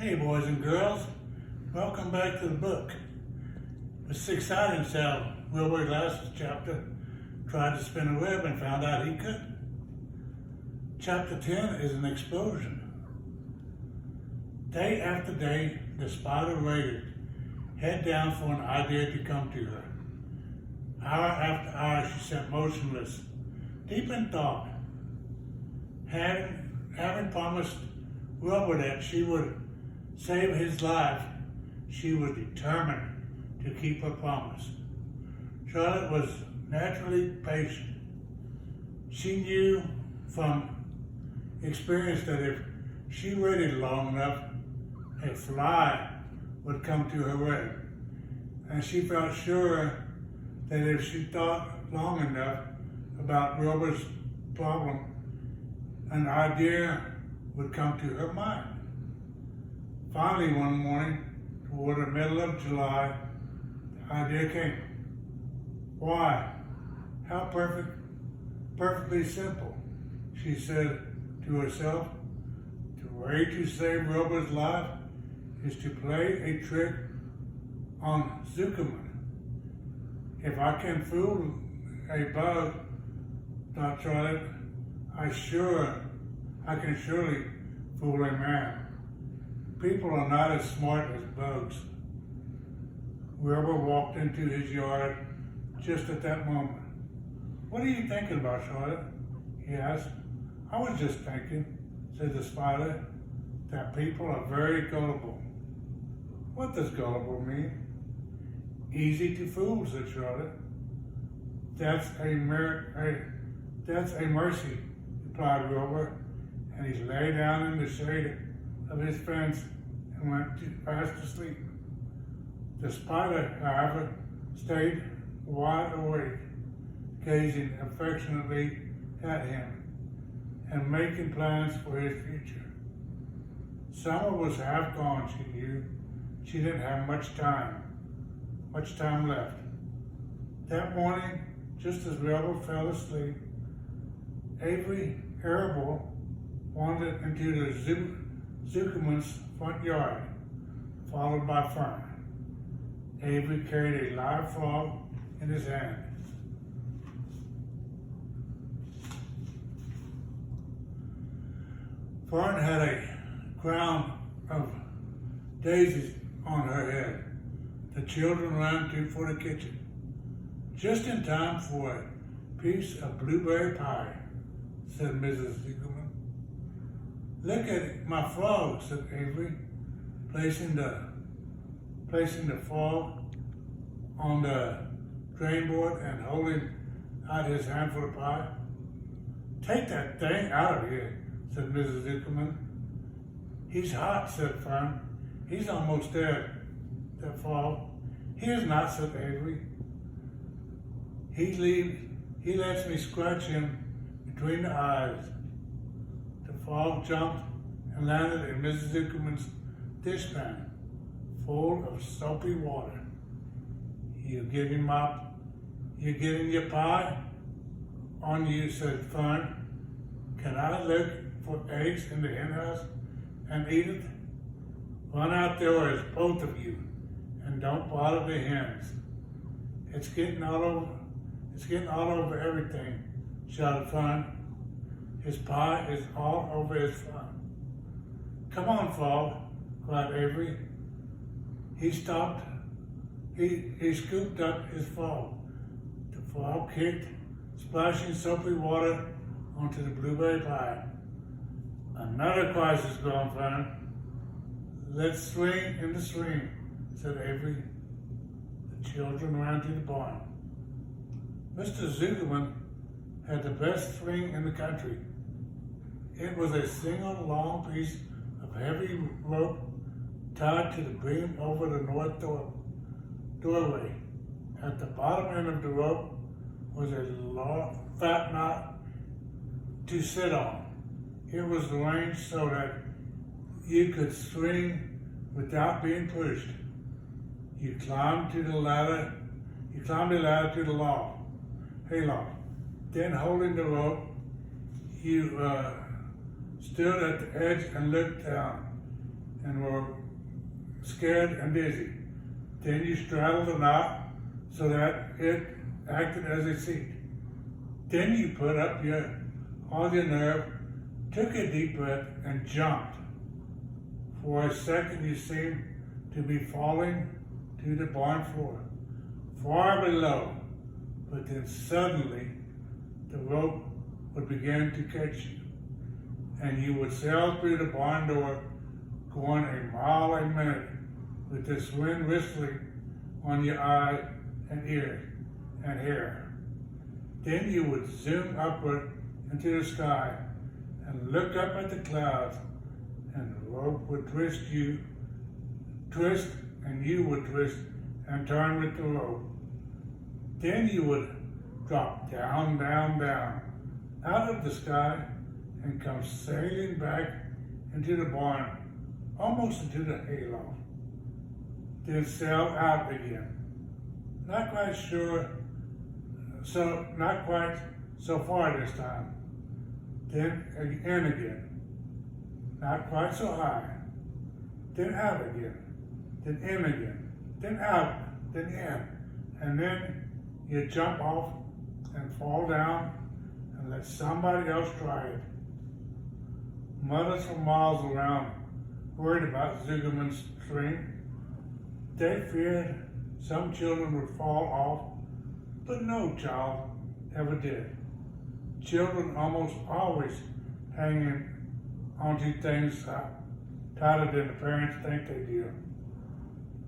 Hey boys and girls, welcome back to the book. It's exciting how Wilbur last chapter tried to spin a web and found out he couldn't. Chapter 10 is an explosion. Day after day, the spider waited, head down for an idea to come to her. Hour after hour she sat motionless, deep in thought. Having promised Wilbur that she would save his life, she was determined to keep her promise. Charlotte was naturally patient. She knew from experience that if she waited long enough, a fly would come to her web. And she felt sure that if she thought long enough about Wilbur's problem, an idea would come to her mind. Finally, one morning, toward the middle of July, the idea came. Why? How perfectly simple, she said to herself. The way to save Wilbur's life is to play a trick on Zuckerman. If I can fool a bug, thought Charlotte, I can surely fool a man. People are not as smart as bugs. Wilbur walked into his yard just at that moment. What are you thinking about, Charlotte? He asked. I was just thinking, said the spider, that people are very gullible. What does gullible mean? Easy to fool, said Charlotte. That's a mercy, replied Wilbur, and he lay down in the shade of his fence and went fast to sleep. The spider, however, stayed wide awake, gazing affectionately at him and making plans for his future. Summer was half gone, she knew. She didn't have much time left. That morning, just as Wilbur fell asleep, Avery Arable wandered into the Zuckerman's front yard, followed by Fern. Avery carried a live frog in his hand. Fern had a crown of daisies on her head. The children ran for the kitchen, just in time for a piece of blueberry pie, said Mrs. Zuckerman. Look at my frog, said Avery, placing the frog on the drain board and holding out his handful of pie. Take that thing out of here, said Mrs. Zuckerman. He's hot, said Fern. He's almost dead, that frog. He is not, said Avery. He lets me scratch him between the eyes. The frog jumped and landed in Mrs. Zuckerman's dishpan, full of soapy water. You getting your pie? On you, said Fern. Can I look for eggs in the henhouse and eat it? Run outdoors, both of you, and don't bother the hens. It's getting all over everything, shouted Fern. His pie is all over his front. Come on, frog, cried Avery. He stopped. He scooped up his frog. The frog kicked, splashing soapy water onto the blueberry pie. Another crisis gone, Fern. Let's swing in the stream, said Avery. The children ran to the barn. Mr. Zuckerman had the best swing in the country. It was a single long piece of heavy rope tied to the beam over the north doorway. At the bottom end of the rope was a long, fat knot to sit on. It was arranged so that you could swing without being pushed. You climbed the ladder to the hayloft. Then, holding the rope, you stood at the edge and looked down. and were scared and dizzy. Then you straddled the knot so that it acted as a seat. Then you put up all your nerve, took a deep breath, and jumped. For a second you seemed to be falling to the barn floor, far below, but then suddenly the rope would begin to catch you, and you would sail through the barn door, going a mile a minute, with this wind whistling on your eyes and ears and hair. Then you would zoom upward into the sky and look up at the clouds, and the rope would twist, and you would twist and turn with the rope. Then you would drop down, down, down, out of the sky, and come sailing back into the barn, almost into the hayloft. Then sail out again. Not quite so far this time. Then in again. Not quite so high. Then out again. Then in again. Then out. Then in. And then you jump off and fall down and let somebody else try it. Mothers for miles around worried about Zuckerman's string. They feared some children would fall off, but no child ever did. Children almost always hanging onto things tighter than the parents think they do.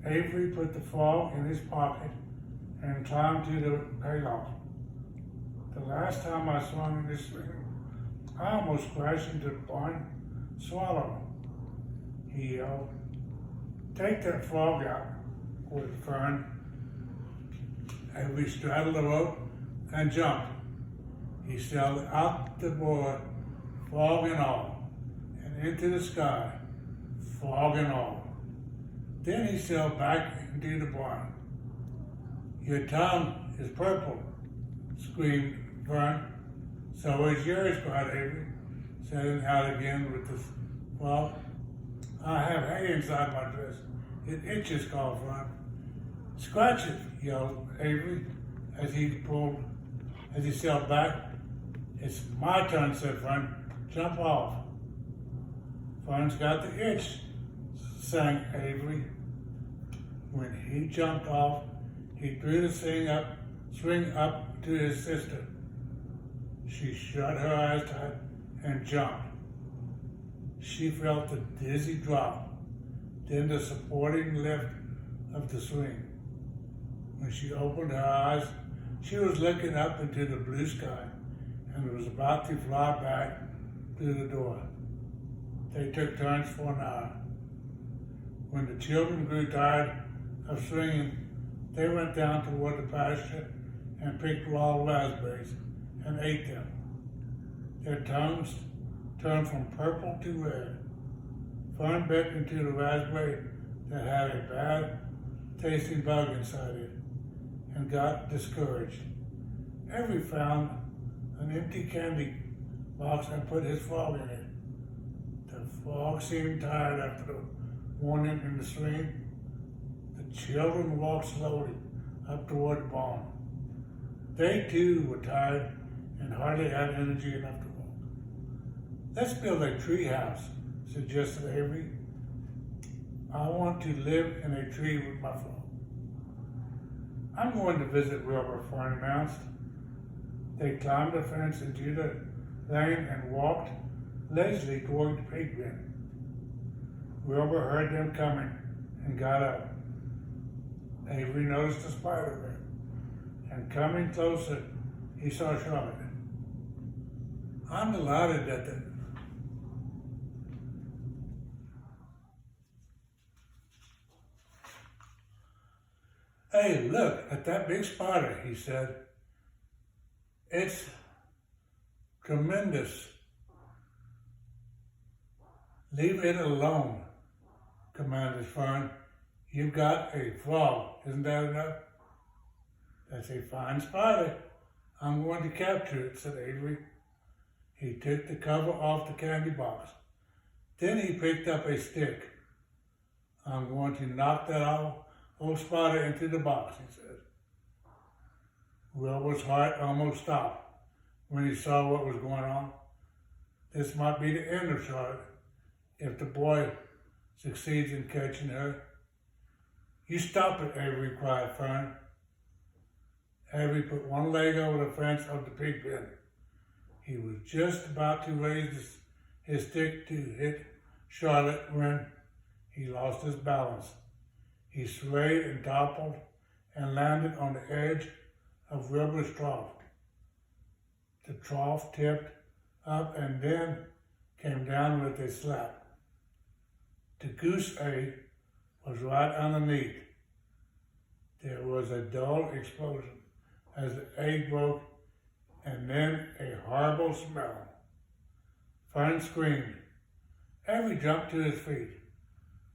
Avery put the frog in his pocket and climbed to the hayloft. The last time I swung in this thing, I almost crashed into the barn swallow. He yelled. Take that frog out, ordered Fern. Avery straddled the rope and jumped. He sailed out the board, frog and all, and into the sky, frog and all. Then he sailed back into the barn. Your tongue is purple, screamed Fern. So is yours, cried Avery, setting out again with the frog. I have hay inside my dress. It itches, called Fern. Scratch it, yelled Avery as he sailed back. It's my turn, said Fern. Jump off. Fern's got the itch, sang Avery. When he jumped off, he threw the swing up to his sister. She shut her eyes tight and jumped. She felt the dizzy drop, then the supporting lift of the swing. When she opened her eyes, she was looking up into the blue sky and was about to fly back through the door. They took turns for an hour. When the children grew tired of swinging, they went down toward the pasture and picked wild raspberries and ate them. Their tongues turned from purple to red. Fern bit into the raspberry that had a bad tasting bug inside it and got discouraged. Avery found an empty candy box and put his frog in it. The frog seemed tired after the morning in the swing. The children walked slowly up toward the barn. They too were tired and hardly had energy enough to walk. Let's build a tree house, suggested Avery. I want to live in a tree with my frog. I'm going to visit Wilbur, Fern announced. They climbed the fence into the lane and walked lazily toward the pig pen. Wilbur heard them coming and got up. Avery noticed a spider there, and coming closer, he saw Charlotte. I'm delighted that Hey, look at that big spider, he said. It's tremendous. Leave it alone, commanded Fern. You've got a frog, isn't that enough? That's a fine spider. I'm going to capture it, said Avery. He took the cover off the candy box. Then he picked up a stick I'm going to knock that old spider into the box, he said. Wilbur's heart almost stopped when he saw what was going on. This might be the end of Charlotte if the boy succeeds in catching her. You stop it, Avery, cried Fern. Avery put one leg over the fence of the pig pen. He was just about to raise his stick to hit Charlotte when he lost his balance. He swayed and toppled and landed on the edge of Wilbur's trough. The trough tipped up and then came down with a slap. The goose egg was right underneath. There was a dull explosion as the egg broke, and then a horrible smell. Fern screamed. Avery jumped to his feet.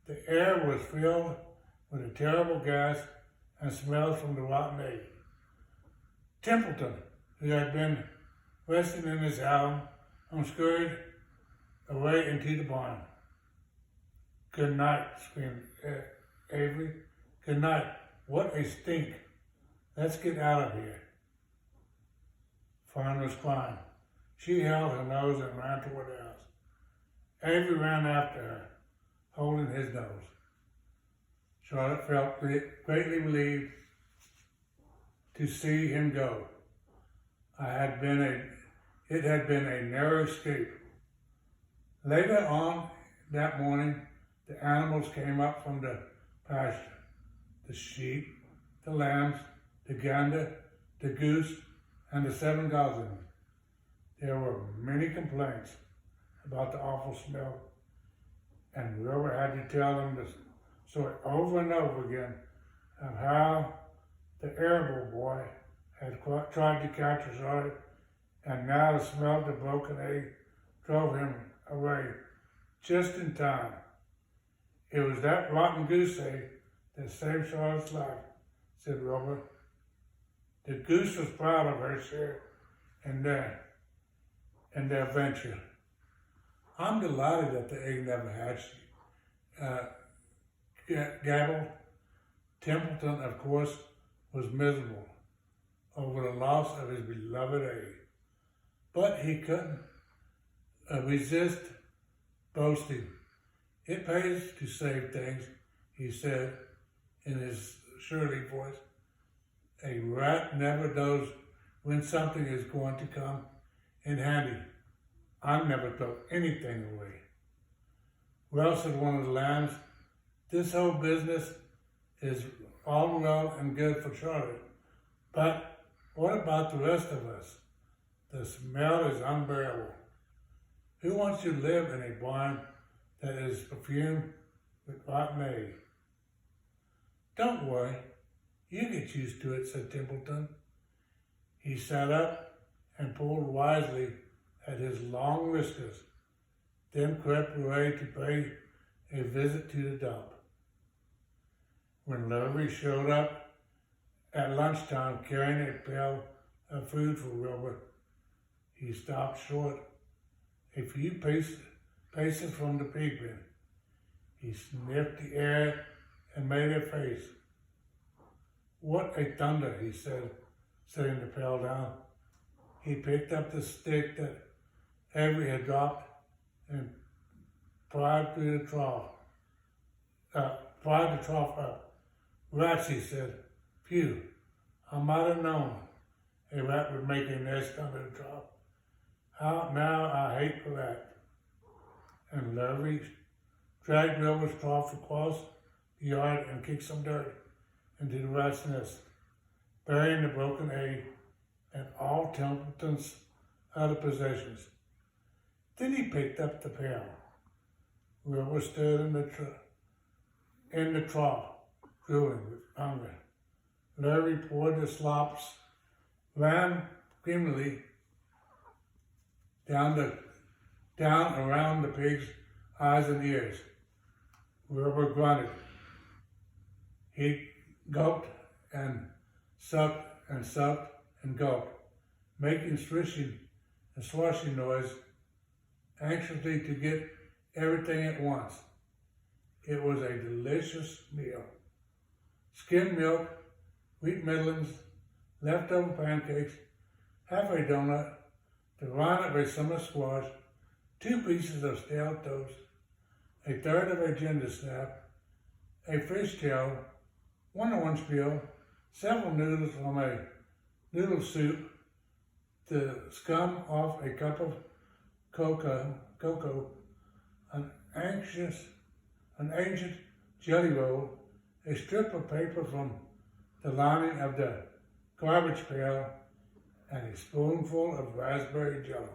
The air was filled with a terrible gas and smells from the rotten egg. Templeton, who had been resting in his house, scurried away into the barn. Good night, screamed Avery. Good night. What a stink. Let's get out of here. Fern was crying. She held her nose and ran toward the house. Avery ran after her, holding his nose. Charlotte felt greatly relieved to see him go. It had been a narrow escape. Later on that morning, the animals came up from the pasture. The sheep, the lambs, the gander, the goose, and the 7 goslings. There were many complaints about the awful smell, and Wilbur had to tell them the story over and over again of how the arable boy had tried to capture Charlotte, and now the smell of the broken egg drove him away just in time. It was that rotten goose egg that saved Charlotte's life, said Wilbur. The goose was proud of her share in their venture. I'm delighted that the egg never hatched, gabbled. Templeton, of course, was miserable over the loss of his beloved egg. But he couldn't resist boasting. It pays to save things, he said in his surly voice. A rat never knows when something is going to come in handy. I never throw anything away. Well, said one of the lambs, this whole business is all well and good for Charlotte, but what about the rest of us? The smell is unbearable. Who wants to live in a barn that is perfumed with rotten egg? Don't worry, you get used to it, said Templeton. He sat up and pulled wisely at his long whiskers, then crept away to pay a visit to the dump. When Larry showed up at lunchtime carrying a pail of food for Wilbur, he stopped short a few paces from the pig pen. He sniffed the air and made a face. What a thunder, he said, setting the pail down. He picked up the stick that Avery had dropped and pried the trough up. Rats, he said. Phew, I might have known a rat would make a nest under the trough. How now I hate for that. And Larry dragged Wilbur's trough across the yard and kicked some dirt into the rat's nest, burying the broken egg and all Templeton's other possessions. Then he picked up the pail. Wilbur stood in the trough, drooling with hunger. Larry poured the slops, ran grimly down around the pig's eyes and ears. Wilbur grunted. He gulped and sucked and sucked and gulped, making swishing and sloshing noise, anxiously to get everything at once. It was a delicious meal. Skim milk, wheat middlings, leftover pancakes, half a donut, the rind of a summer squash, 2 pieces of stale toast, a third of a ginger snap, a fish tail, 1 orange peel, several noodles from a noodle soup, the scum off a cup of cocoa, an ancient jelly roll, a strip of paper from the lining of the garbage pail, and a spoonful of raspberry jello.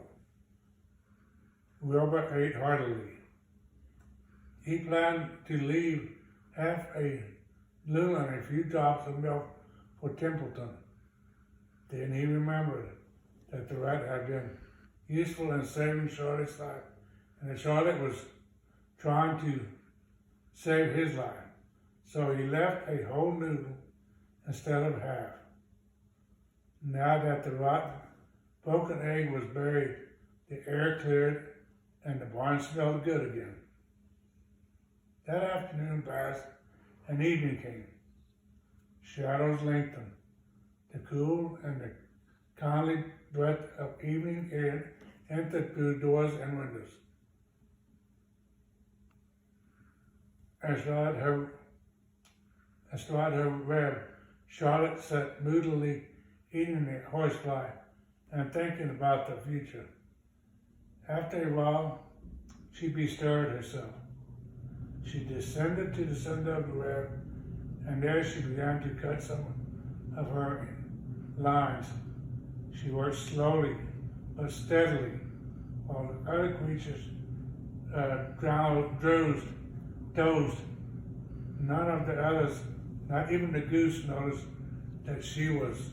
Wilbur ate heartily. He planned to leave half a balloon and a few drops of milk for Templeton. Then he remembered that the rat had been useful in saving Charlotte's life, and that Charlotte was trying to save his life. So he left a whole noodle instead of half. Now that the rotten, broken egg was buried, the air cleared and the barn smelled good again. That afternoon passed and evening came. Shadows lengthened. The cool and the kindly breath of evening air entered through doors and windows. Astride her web, Charlotte sat moodily eating a horsefly and thinking about the future. After a while, she bestirred herself. She descended to the center of the web, and there she began to cut some of her lines. She worked slowly but steadily, while the other creatures dozed. None of the others, not even the goose, noticed that she was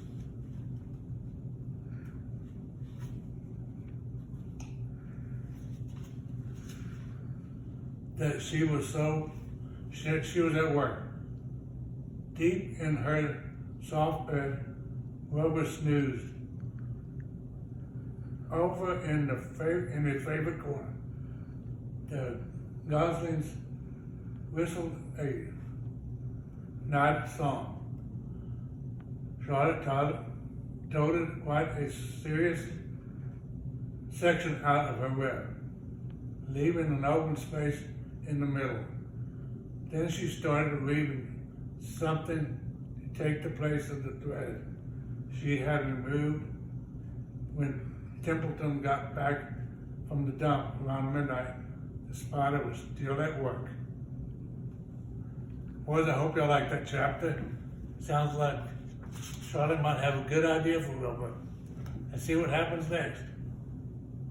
she was at work. Deep in her soft bed, Wilbur snoozed. Over in his favorite corner, the goslings whistled a night song. Charlotte toted quite a serious section out of her web, leaving an open space in the middle. Then she started weaving something to take the place of the thread she had removed when Templeton got back from the dump around midnight. The spider was still at work. Boys, I hope y'all like that chapter. Sounds like Charlotte might have a good idea for Wilbur. Let's see what happens next.